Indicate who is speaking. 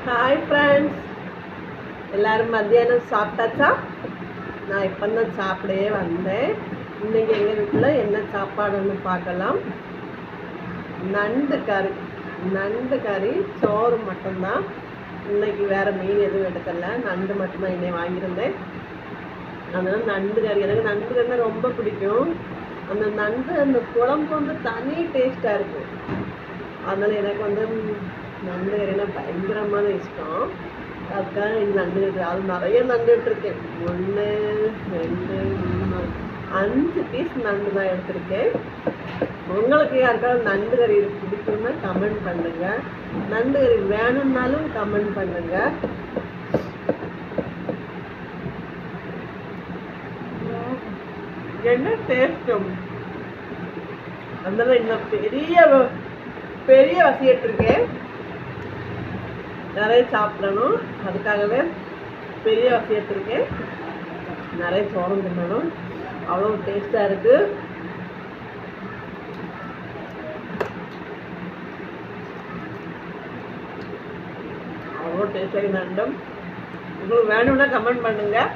Speaker 1: Hi friends, எல்லோரும் மத்தியானம் சாப்பிட்டாச்சா? நான் இப்போ தான் சாப்பிடவே வந்தேன். இன்றைக்கி எங்கள் வீட்டில் என்ன சாப்பாடுன்னு பார்க்கலாம். நண்டு கறி சோறு மட்டும்தான். இன்றைக்கி வேறு மீன் எதுவும் எடுக்கலை, நண்டு மட்டும்தான் இன்னைக்கு வாங்கியிருந்தேன். அதனால் நண்டு கறி, எனக்கு நண்டு கறினா ரொம்ப பிடிக்கும். அந்த நண்டு அந்த குழம்பு வந்து தனி டேஸ்ட்டாக இருக்கும். அதனால் எனக்கு வந்து நண்டு கறினா பயங்கரமான இஷ்டம். அதுக்காக இந்த நண்டு கறி அது நிறைய நண்டு எடுத்திருக்கேன். 1 2 3 5 பீஸ் நண்டு தான் எடுத்திருக்கேன். உங்களுக்கு யாருக்காவது நண்டு கறி பிடிக்கும்னா கமெண்ட் பண்ணுங்க. நண்டு கறி வேணும்னாலும் கமெண்ட் பண்ணுங்க. என்ன டேஸ்டும் அதனால இந்த பெரிய வசி எடுத்திருக்கேன். நிறைய சாப்பிடணும், அதுக்காகவே பெரிய வசி எடுத்திருக்கேன். நிறைய சோளம் தின்னணும், அவ்வளோ டேஸ்டாக இருக்குது. அவ்வளோ டேஸ்டாக நண்டும். உங்களுக்கு வேணும்னா கமெண்ட் பண்ணுங்கள்.